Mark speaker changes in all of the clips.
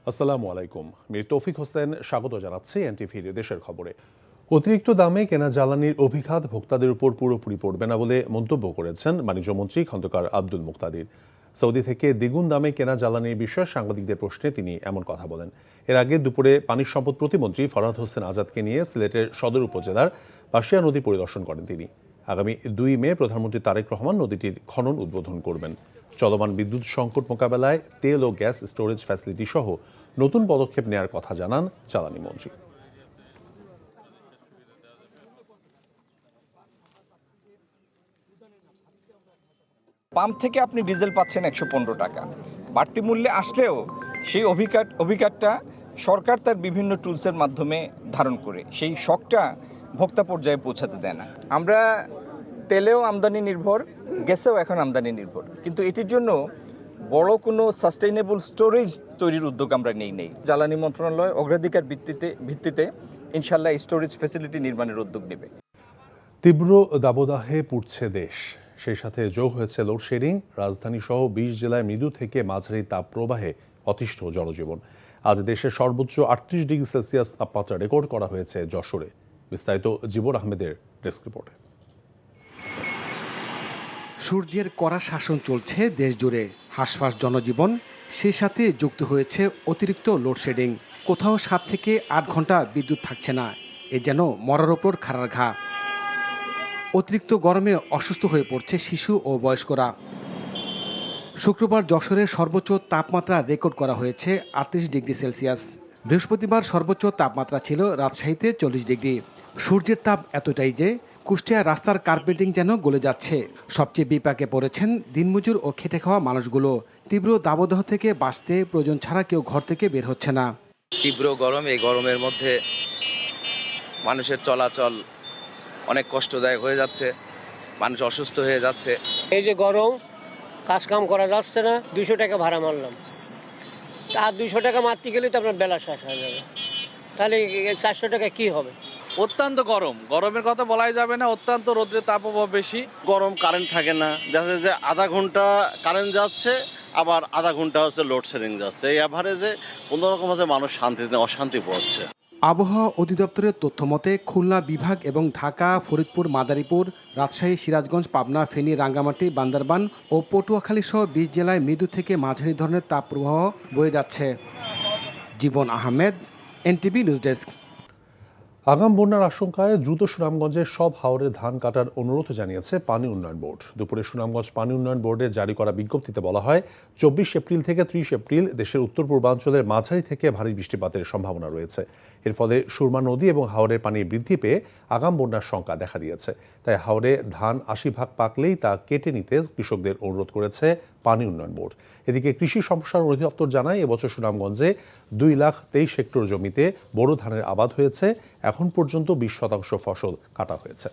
Speaker 1: আসসালামু আলাইকুম। মীর তৌফিক হোসেন স্বাগত জানাচ্ছি এনটিভির দেশের খবরে। অতিরিক্ত দামে কেনা জ্বালানির অভিঘাত ভোক্তাদের উপর পুরোপুরি পড়বে না বলে মন্তব্য করেছেন বাণিজ্যমন্ত্রী খন্দকার আব্দুল মুকতাদির। সৌদি থেকে দ্বিগুণ দামে কেনা জ্বালানির বিষয়ে সাংবাদিকদের প্রশ্নে তিনি এমন কথা বলেন। এর আগে দুপুরে পানি সম্পদ প্রতিমন্ত্রী ফরহাদ হোসেন আজাদকে নিয়ে সিলেটের সদর উপজেলার পাশিয়া নদী পরিদর্শন করেন তিনি। আগামী 2 মে প্রধানমন্ত্রী তারেক রহমান নদীটির খনন উদ্বোধন করবেন। চলমান বিদ্যুৎ সংকট মোকাবেলায় তেল ও গ্যাস স্টোরেজ ফ্যাসিলিটি সহ নতুন পদক্ষেপ নেওয়ার কথা জানান জ্বালানি মন্ত্রী।
Speaker 2: পাম্প থেকে আপনি ডিজেল পাচ্ছেন 115 টাকা, বাড়তি মূল্যে আসলেও সেই অভিঘাতটা সরকার তার বিভিন্ন টুলসের মাধ্যমে ধারণ করে সেই শকটা ভোক্তা পর্যায়ে পৌঁছাতে দেয় না। আমরা তেলেও আমদানি নির্ভর, গ্যাসেও এখন আমদানি নির্ভর, কিন্তু এটির জন্য বড় কোনো সাস্টেইনেবল স্টোরেজ তৈরির উদ্যোগ আমরা নেই। জ্বালানি মন্ত্রণালয় অগ্রাধিকার ভিত্তিতে ইনশাল্লাহ স্টোরেজ ফ্যাসিলিটি নির্মাণের উদ্যোগ নেবে।
Speaker 1: তীব্র দাবদাহে পুড়ছে দেশ, সেই সাথে যোগ হয়েছে লোডশেডিং। রাজধানী সহ 20 জেলায় মৃদু থেকে মাঝারি তাপ প্রবাহে অতিষ্ঠ জনজীবন। আজ দেশের সর্বোচ্চ 38 ডিগ্রি সেলসিয়াস তাপমাত্রা রেকর্ড করা হয়েছে যশোরে। বিস্তারিত জীবন আহমেদের ডেস্ক রিপোর্টে।
Speaker 3: সূর্যের কড়া শাসন চলছে দেশ জুড়ে, হাঁসফাঁস জনজীবন, সেই সাথে যুক্ত হয়েছে অতিরিক্ত লোডশেডিং। কোথাও 7 থেকে 8 ঘন্টা বিদ্যুৎ থাকছে না, এ যেন মরার ওপর খাড়ার ঘা। অতিরিক্ত গরমে অসুস্থ হয়ে পড়ছে শিশু ও বয়স্করা। শুক্রবার যশোরের সর্বোচ্চ তাপমাত্রা রেকর্ড করা হয়েছে 38 ডিগ্রি সেলসিয়াস। বৃহস্পতিবার সর্বোচ্চ তাপমাত্রা ছিল রাজশাহীতে 40 ডিগ্রি। সূর্যের তাপ এতটাই যে কুষ্টিয়া রাস্তার কার্পেটিং যেন গলে যাচ্ছে। সবচেয়ে বিপাকে পড়েছেন দিনমজুর ও খেটে খাওয়া মানুষগুলো। তীব্র দাবদাহ থেকে বাঁচতে প্রয়োজন ছাড়া কেউ ঘর থেকে বের হচ্ছে না।
Speaker 4: তীব্র গরম, এই গরমের মধ্যে মানুষের চলাচল অনেক কষ্টদায়ক হয়ে যাচ্ছে, মানুষ অসুস্থ হয়ে যাচ্ছে।
Speaker 5: এই যে গরম, কাজ কাম করা যাচ্ছে না, 200 টাকা ভাড়া মারলাম, আর 200 টাকা মারতে গেলে তো আপনার বেলা শেষ হয়ে যাবে, তাহলে 400 টাকা কি হবে?
Speaker 6: অত্যন্ত গরম, গরমের কথা বলাই যাবে না, অত্যন্ত রোদ্রের তাপপ্রবাহ বেশি।
Speaker 7: গরম, কারেন্ট থাকে না, দেখা যায় যে আধা ঘন্টা কারেন্ট যাচ্ছে, আবার আধা ঘন্টা হচ্ছে লোডশেডিং যাচ্ছে। এই অ্যাভারেজে কোনোরকম হচ্ছে মানুষ শান্তিতে অশান্তি পাচ্ছে।
Speaker 3: আবহাওয়া অধিদপ্তরের তথ্য মতে খুলনা বিভাগ এবং ঢাকা, ফরিদপুর, মাদারীপুর, রাজশাহী, সিরাজগঞ্জ, পাবনা, ফেনী, রাঙ্গামাটি, বান্দরবান ও পটুয়াখালী সহ 20 জেলায় মৃদু থেকে মাঝারি ধরনের তাপপ্রবাহ বয়ে যাচ্ছে। জীবন আহমেদ, এনটিভি নিউজ ডেস্ক।
Speaker 1: আগাম বন্যার আশঙ্কায় দ্রুত সুনামগঞ্জের সব হাওরে ধান কাটার অনুরোধ জানিয়েছে পানি উন্নয়ন বোর্ড। দুপুরে সুনামগঞ্জ পানি উন্নয়ন বোর্ডের জারি করা বিজ্ঞপ্তিতে বলা হয়, 24 এপ্রিল থেকে 30 এপ্রিল দেশের উত্তর পূর্বাঞ্চলের মাঝারি থেকে ভারী বৃষ্টিপাতের সম্ভাবনা রয়েছে। এর ফলে সুরমা নদী এবং হাওরের পানি বৃদ্ধি পেয়ে আগাম বন্যার শঙ্কা দেখা দিয়েছে। তাই হাওরে ধান 80% পাকলেই তা কেটে নিতে কৃষকদের অনুরোধ করেছে পানি উন্নয়ন বোর্ড। এদিকে কৃষি সম্প্রসারণ অধিদপ্তর জানায়, এবছর সুনামগঞ্জে 2,23,000 হেক্টর জমিতে বোরো ধানের আবাদ হয়েছে। এখন পর্যন্ত 20% ফসল কাটা হয়েছে।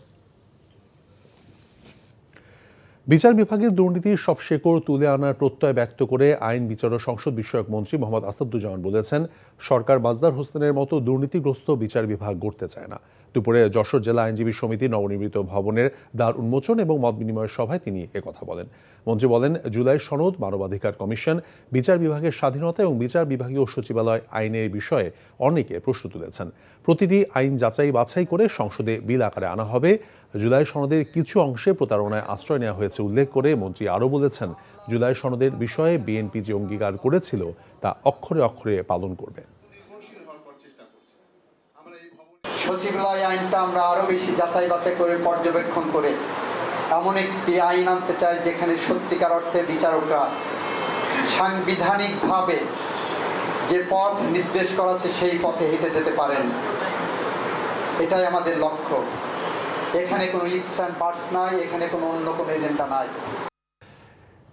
Speaker 1: বিচার বিভাগের দুর্নীতির সব শেকড় তুলে আনার প্রত্যয় ব্যক্ত করে আইন, বিচার ও সংসদ বিষয়ক মন্ত্রী মোহাম্মদ আসাদুজ্জামান বলেছেন, সরকার মাজদার হোসেনের মতো দুর্নীতিগ্রস্ত বিচার বিভাগ গড়তে চায় না। দুপুরে যশোর জেলা আইনজীবী সমিতি নবনির্মিত ভবনের দ্বার উন্মোচন এবং মত বিনিময়ের সভায় তিনি একথা বলেন। মন্ত্রী বলেন, জুলাই সনদ, মানবাধিকার কমিশন, বিচার বিভাগের স্বাধীনতা এবং বিচার বিভাগীয় সচিবালয় আইনের বিষয়ে অনেকে প্রশ্ন তুলেছেন। প্রতিটি আইন যাচাই বাছাই করে সংসদে বিল আকারে আনা হবে। জুলাই সনদের কিছু অংশে প্রতারণায় আশ্রয় নেওয়া হয়েছে উল্লেখ করে মন্ত্রী আরও বলেছেন, জুলাই সনদের বিষয়ে বিএনপি যে অঙ্গীকার করেছিল তা অক্ষরে অক্ষরে পালন করবে।
Speaker 8: সচিবালয় আইনটা আমরা আরো বেশি যাচাই বাছাই করে পর্যবেক্ষণ করে এমন একটি আইন আনতে চাই যেখানে সত্যিকার অর্থে বিচারকরা সাংবিধানিকভাবে যে পথ নির্দেশ করা আছে সেই পথে হেঁটে যেতে পারেন। এটাই আমাদের লক্ষ্য। এখানে কোনো ইটস অ্যান্ড বাটস নাই, এখানে কোনো অন্য কোনো এজেন্ডা নাই।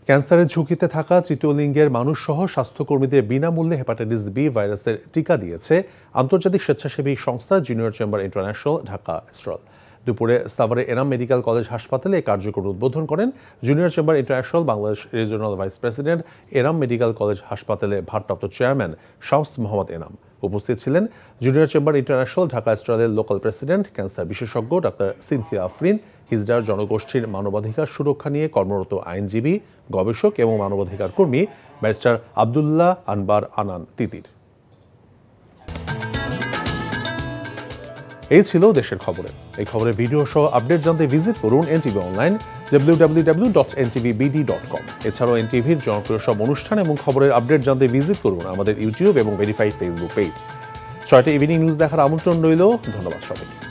Speaker 1: ক্যান্সারের ঝুঁকিতে থাকা তৃতীয় লিঙ্গের মানুষ সহ স্বাস্থ্যকর্মীদের বিনামূল্যে হেপাটাইটিস বি ভাইরাসের টিকা দিয়েছে আন্তর্জাতিক স্বেচ্ছাসেবী সংস্থা junior chamber international, Dhaka stroll. দুপুরে সাভারের এনাম মেডিকেল কলেজ হাসপাতালে এই কার্যক্রম উদ্বোধন করেন junior chamber international Bangladesh regional vice president, Enam medical college হাসপাতালে ভারপ্রাপ্ত চেয়ারম্যান শামস মোহাম্মদ এনাম। উপস্থিত ছিলেন জুনিয়র চেম্বার ইন্টারন্যাশনাল ঢাকা স্ট্রলের লোকাল প্রেসিডেন্ট, ক্যান্সার বিশেষজ্ঞ ডাক্তার সিনথিয়া আফরিন, হিজড়ার জনগোষ্ঠীর মানবাধিকার সুরক্ষা নিয়ে কর্মরত আইনজীবী, গবেষক এবং মানবাধিকার কর্মী ব্যারিস্টার আবদুল্লাহ আনবার আনান তিতির। এই ছিল দেশের খবরে। এই খবরের ভিডিও সহ আপডেট জানতে ভিজিট করুন NTV অনলাইন www.ntvbd.com। এছাড়াও NTVর জনপ্রিয় সব অনুষ্ঠান এবং খবরের আপডেট জানতে ভিজিট করুন আমাদের ইউটিউব এবং ভেরিফাইড ফেসবুক পেজ। 6টা ইভিনিং নিউজ দেখার আমন্ত্রণ রইল। ধন্যবাদ সবাইকে।